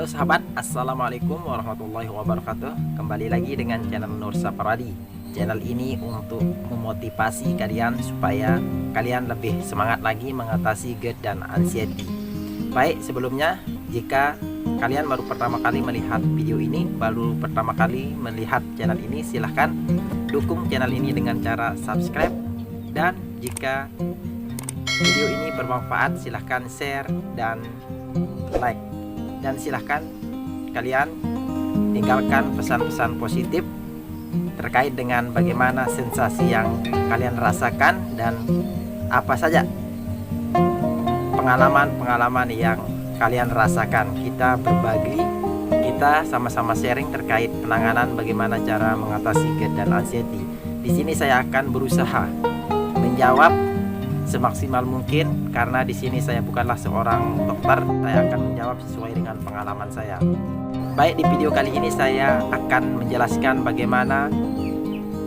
Halo sahabat, Assalamualaikum warahmatullahi wabarakatuh. Kembali lagi dengan channel Nur Saparadi. Channel ini untuk memotivasi kalian supaya kalian lebih semangat lagi mengatasi GERD dan anxiety. Baik, sebelumnya jika kalian baru pertama kali melihat video ini, baru pertama kali melihat channel ini, silahkan dukung channel ini dengan cara subscribe. Dan jika video ini bermanfaat, silahkan share dan like. Dan silahkan kalian tinggalkan pesan-pesan positif terkait dengan bagaimana sensasi yang kalian rasakan dan apa saja pengalaman-pengalaman yang kalian rasakan. Kita berbagi, kita sama-sama sharing terkait penanganan bagaimana cara mengatasi GERD dan anxiety. Di sini saya akan berusaha menjawab semaksimal mungkin, karena di sini saya bukanlah seorang dokter. Saya akan menjawab sesuai dengan pengalaman saya. Baik, di video kali ini saya akan menjelaskan bagaimana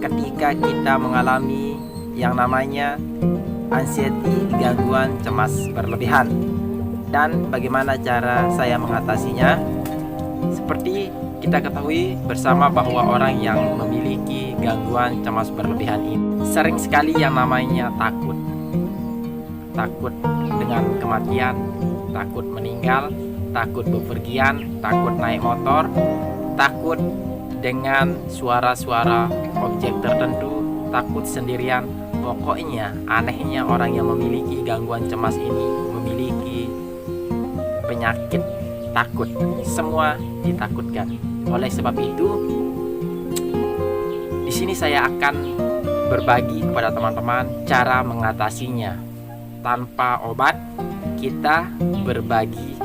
ketika kita mengalami yang namanya anxiety, gangguan cemas berlebihan, dan bagaimana cara saya mengatasinya. Seperti kita ketahui bersama bahwa orang yang memiliki gangguan cemas berlebihan ini sering sekali yang namanya takut dengan kematian, takut meninggal, takut bepergian, takut naik motor, takut dengan suara-suara objek tertentu, takut sendirian. Pokoknya anehnya orang yang memiliki gangguan cemas ini memiliki penyakit takut. Semua ditakutkan. Oleh sebab itu, di sini saya akan berbagi kepada teman-teman cara mengatasinya. Tanpa obat, kita berbagi.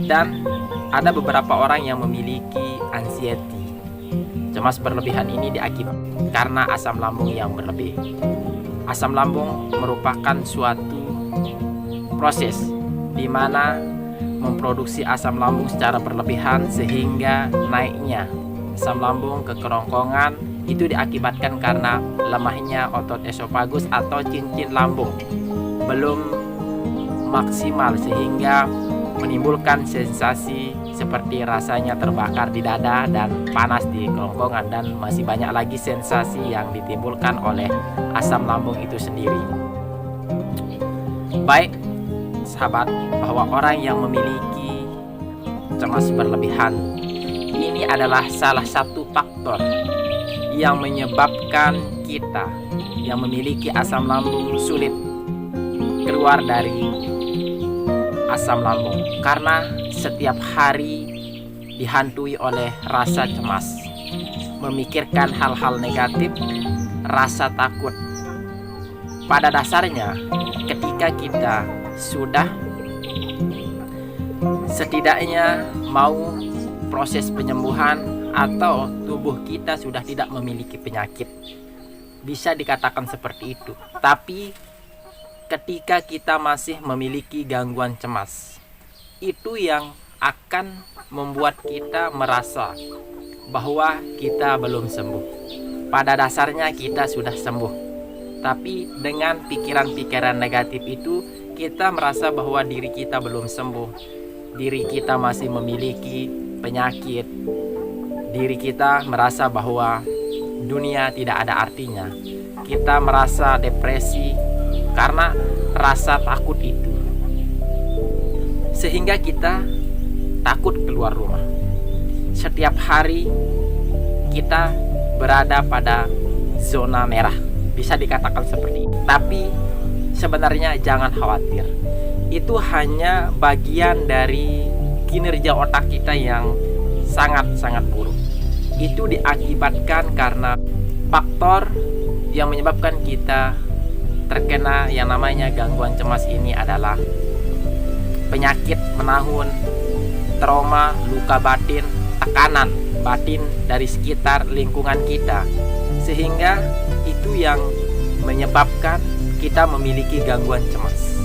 Dan ada beberapa orang yang memiliki anxiety. Cemas berlebihan ini diakibatkan karena asam lambung yang berlebih. Asam lambung merupakan suatu proses di mana memproduksi asam lambung secara berlebihan sehingga naiknya asam lambung ke kerongkongan. Itu diakibatkan karena lemahnya otot esofagus atau cincin lambung belum maksimal, sehingga menimbulkan sensasi seperti rasanya terbakar di dada dan panas di kerongkongan, dan masih banyak lagi sensasi yang ditimbulkan oleh asam lambung itu sendiri. Baik sahabat, bahwa orang yang memiliki cemas berlebihan ini adalah salah satu faktor yang menyebabkan kita yang memiliki asam lambung sulit keluar dari asam lambung, karena setiap hari dihantui oleh rasa cemas, memikirkan hal-hal negatif, rasa takut. Pada dasarnya, ketika kita sudah setidaknya mau proses penyembuhan atau tubuh kita sudah tidak memiliki penyakit, bisa dikatakan seperti itu. Tapi ketika kita masih memiliki gangguan cemas, itu yang akan membuat kita merasa bahwa kita belum sembuh. Pada dasarnya kita sudah sembuh, tapi dengan pikiran-pikiran negatif itu kita merasa bahwa diri kita belum sembuh, diri kita masih memiliki penyakit, diri kita merasa bahwa dunia tidak ada artinya. Kita merasa depresi karena rasa takut itu, sehingga kita takut keluar rumah. Setiap hari kita berada pada zona merah, bisa dikatakan seperti itu. Tapi sebenarnya jangan khawatir, itu hanya bagian dari kinerja otak kita yang sangat-sangat buruk. Itu diakibatkan karena faktor yang menyebabkan kita terkena yang namanya gangguan cemas ini adalah penyakit menahun, trauma, luka batin, tekanan batin dari sekitar lingkungan kita, sehingga itu yang menyebabkan kita memiliki gangguan cemas,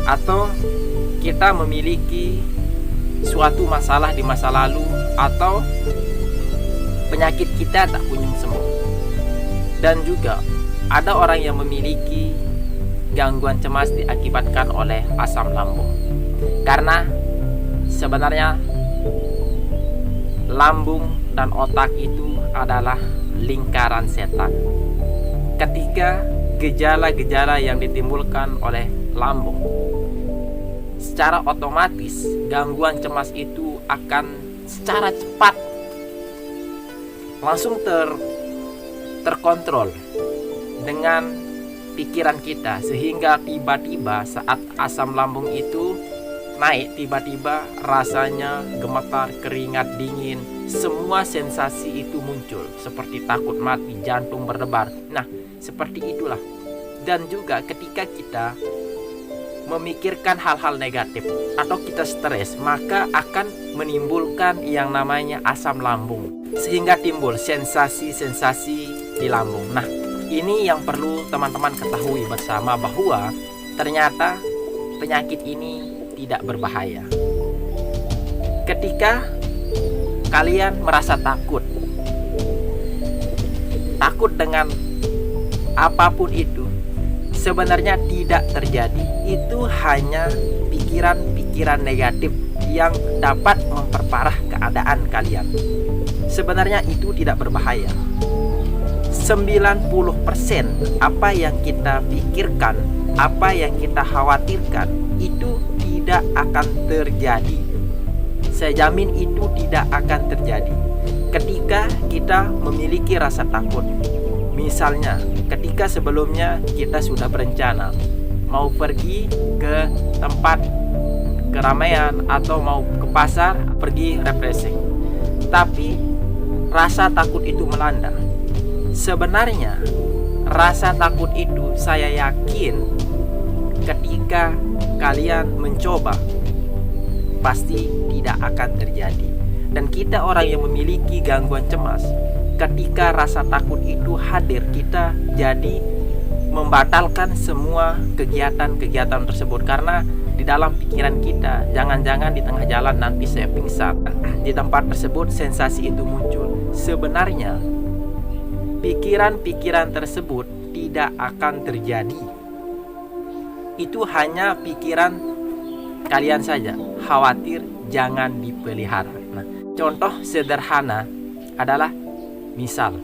atau kita memiliki suatu masalah di masa lalu, atau penyakit kita tak kunjung sembuh. Dan juga ada orang yang memiliki gangguan cemas diakibatkan oleh asam lambung, karena Sebenarnya lambung dan otak itu adalah lingkaran setan. Ketika gejala-gejala yang ditimbulkan oleh lambung, secara otomatis gangguan cemas itu akan secara cepat langsung terkontrol dengan pikiran kita, sehingga tiba-tiba saat asam lambung itu naik, tiba-tiba rasanya gemetar, keringat dingin, semua sensasi itu muncul seperti takut mati, jantung berdebar. Nah, seperti itulah. Dan juga ketika kita memikirkan hal-hal negatif atau kita stres, maka akan menimbulkan yang namanya asam lambung, sehingga timbul sensasi-sensasi di lambung. Nah, ini yang perlu teman-teman ketahui bersama, bahwa ternyata penyakit ini tidak berbahaya. Ketika kalian merasa takut dengan apapun itu, sebenarnya tidak terjadi. Itu hanya pikiran-pikiran negatif yang dapat memperparah keadaan kalian. Sebenarnya itu tidak berbahaya. 90% apa yang kita pikirkan, apa yang kita khawatirkan, itu tidak akan terjadi. Saya jamin itu tidak akan terjadi ketika kita memiliki rasa takut. Misalnya, ketika sebelumnya kita sudah berencana mau pergi ke tempat keramaian atau mau ke pasar, pergi refreshing, tapi rasa takut itu melanda. Sebenarnya rasa takut itu, saya yakin ketika kalian mencoba pasti tidak akan terjadi. Dan kita orang yang memiliki gangguan cemas, ketika rasa takut itu hadir, kita jadi membatalkan semua kegiatan-kegiatan tersebut. Karena di dalam pikiran kita, jangan-jangan di tengah jalan nanti saya pingsan, di tempat tersebut sensasi itu muncul. Sebenarnya pikiran-pikiran tersebut tidak akan terjadi. Itu hanya pikiran kalian saja. Khawatir, jangan dipelihara. Nah, contoh sederhana adalah, misal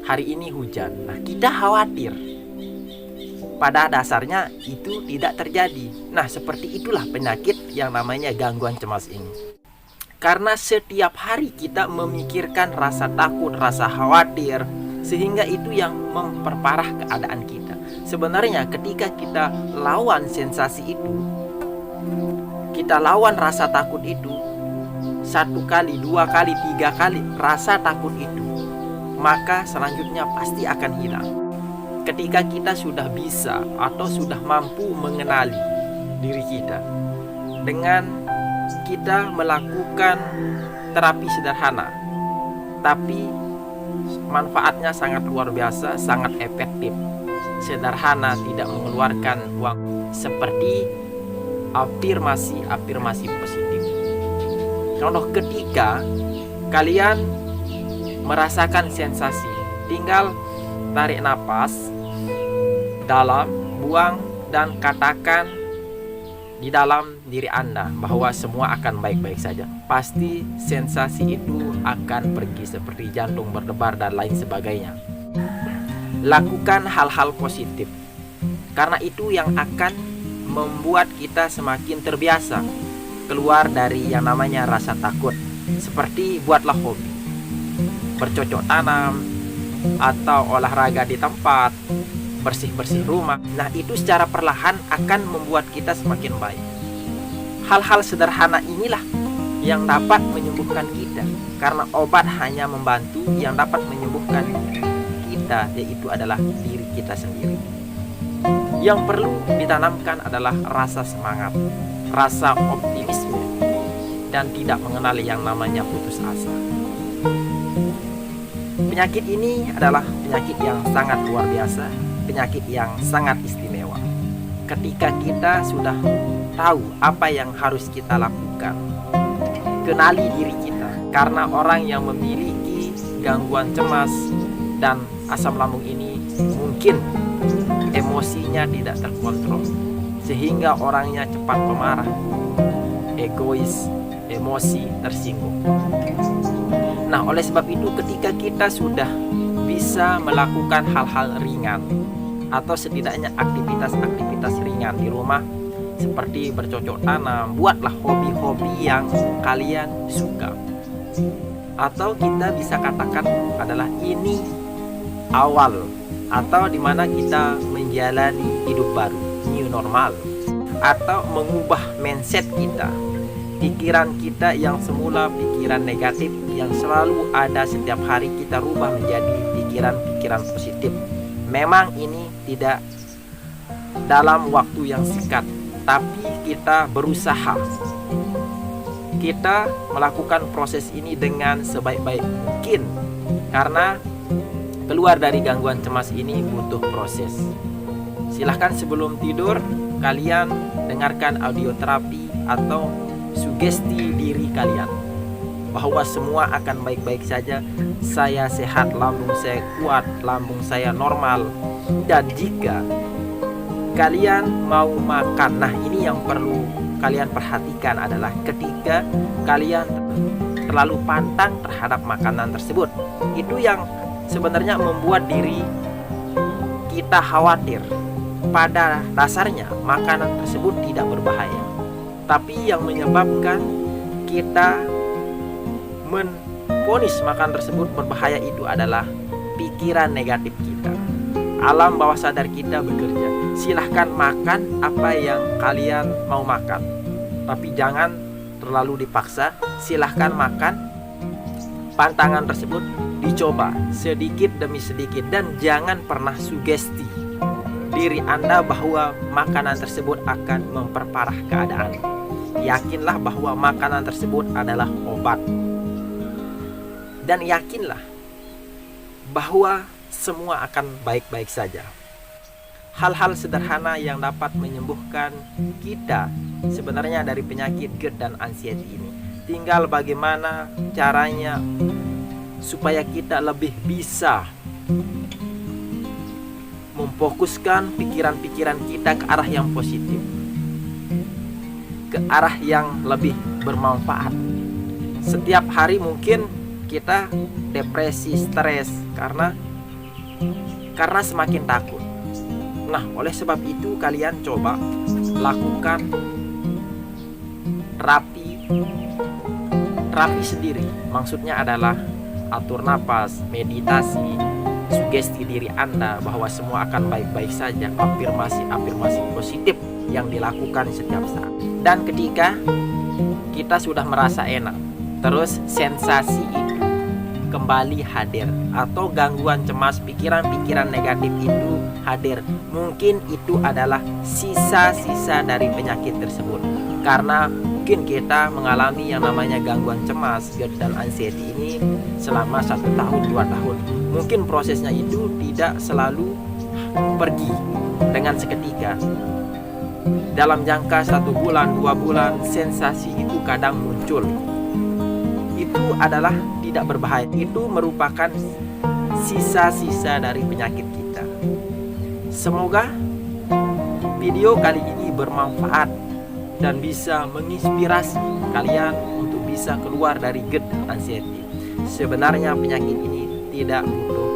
hari ini hujan. Nah, kita khawatir. Pada dasarnya itu tidak terjadi. Nah, seperti itulah penyakit yang namanya gangguan cemas ini. Karena setiap hari kita memikirkan rasa takut, rasa khawatir, sehingga itu yang memperparah keadaan kita. Sebenarnya ketika kita lawan sensasi itu, kita lawan rasa takut itu, 1 kali, 2 kali, 3 kali rasa takut itu, maka selanjutnya pasti akan hilang. Ketika kita sudah bisa atau sudah mampu mengenali diri kita, dengan kita melakukan terapi sederhana, tapi manfaatnya sangat luar biasa, sangat efektif. Sederhana, tidak mengeluarkan uang, seperti afirmasi positif. Contoh, ketika kalian merasakan sensasi, tinggal tarik napas dalam, buang, dan katakan di dalam diri Anda bahwa semua akan baik-baik saja. Pasti sensasi itu akan pergi, seperti jantung berdebar dan lain sebagainya. Lakukan hal-hal positif, karena itu yang akan membuat kita semakin terbiasa keluar dari yang namanya rasa takut. Seperti buatlah hobi, bercocok tanam, atau olahraga di tempat, bersih-bersih rumah. Nah, itu secara perlahan akan membuat kita semakin baik. Hal-hal sederhana inilah yang dapat menyembuhkan kita, karena obat hanya membantu. Yang dapat menyembuhkan kita yaitu adalah diri kita sendiri. Yang perlu ditanamkan adalah rasa semangat, rasa optimisme, dan tidak mengenali yang namanya putus asa. Penyakit ini adalah penyakit yang sangat luar biasa, penyakit yang sangat istimewa. Ketika kita sudah tahu apa yang harus kita lakukan, kenali diri kita. Karena orang yang memiliki gangguan cemas dan asam lambung ini mungkin emosinya tidak terkontrol, sehingga orangnya cepat pemarah, egois, emosi, tersinggung. Nah, oleh sebab itu ketika kita sudah bisa melakukan hal-hal ringan atau setidaknya aktivitas-aktivitas ringan di rumah seperti bercocok tanam, buatlah hobi-hobi yang kalian suka. Atau kita bisa katakan adalah ini awal atau dimana kita menjalani hidup baru, new normal, atau mengubah mindset kita. Pikiran kita yang semula pikiran negatif yang selalu ada setiap hari kita rubah menjadi pikiran-pikiran positif. Memang ini tidak dalam waktu yang singkat, tapi kita berusaha. Kita melakukan proses ini dengan sebaik-baik mungkin, karena keluar dari gangguan cemas ini butuh proses. Silahkan sebelum tidur kalian dengarkan audio terapi atau sugesti diri kalian bahwa semua akan baik-baik saja. Saya sehat, lambung saya kuat, lambung saya normal. Dan jika kalian mau makan, nah ini yang perlu kalian perhatikan adalah ketika kalian terlalu pantang terhadap makanan tersebut, itu yang sebenarnya membuat diri kita khawatir. Pada dasarnya makanan tersebut tidak berbahaya, tapi yang menyebabkan kita menvonis makan tersebut berbahaya itu adalah pikiran negatif kita. Alam bawah sadar kita bekerja. Silahkan makan apa yang kalian mau makan, tapi jangan terlalu dipaksa. Silahkan makan. Pantangan tersebut dicoba sedikit demi sedikit, dan jangan pernah sugesti diri Anda bahwa makanan tersebut akan memperparah keadaan. Yakinlah bahwa makanan tersebut adalah obat, dan yakinlah bahwa semua akan baik-baik saja. Hal-hal sederhana yang dapat menyembuhkan kita sebenarnya dari penyakit GERD dan anxiety ini. Tinggal bagaimana caranya supaya kita lebih bisa memfokuskan pikiran-pikiran kita ke arah yang positif, ke arah yang lebih bermanfaat. Setiap hari mungkin kita depresi, stres karena semakin takut. Nah, oleh sebab itu kalian coba lakukan terapi sendiri. Maksudnya adalah atur napas, meditasi, sugesti diri Anda bahwa semua akan baik-baik saja, afirmasi positif yang dilakukan setiap saat. Dan ketika kita sudah merasa enak, terus sensasi itu kembali hadir, atau gangguan cemas, pikiran-pikiran negatif itu hadir, mungkin itu adalah sisa-sisa dari penyakit tersebut. Karena mungkin kita mengalami yang namanya gangguan cemas, GERD dan anxiety ini selama 1 tahun, 2 tahun. Mungkin prosesnya itu tidak selalu pergi dengan seketika. Dalam jangka 1 bulan, 2 bulan, sensasi itu kadang muncul. Itu adalah tidak berbahaya. Itu merupakan sisa-sisa dari penyakit kita. Semoga video kali ini bermanfaat dan bisa menginspirasi kalian untuk bisa keluar dari GERD dan anxiety. Sebenarnya penyakit ini tidak butuh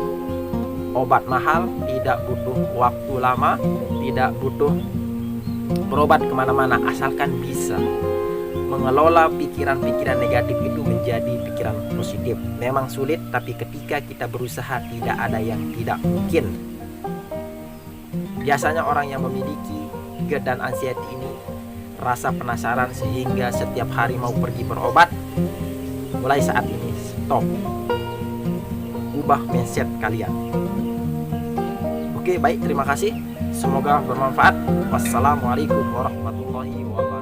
obat mahal, tidak butuh waktu lama, tidak butuh berobat kemana-mana, asalkan bisa mengelola pikiran-pikiran negatif itu menjadi pikiran positif. Memang sulit, tapi ketika kita berusaha tidak ada yang tidak mungkin. Biasanya orang yang memiliki GERD dan anxiety ini rasa penasaran sehingga setiap hari mau pergi berobat. Mulai saat ini stop, ubah mindset kalian. Oke, baik, terima kasih, semoga bermanfaat. Wassalamualaikum warahmatullahi wabarakatuh.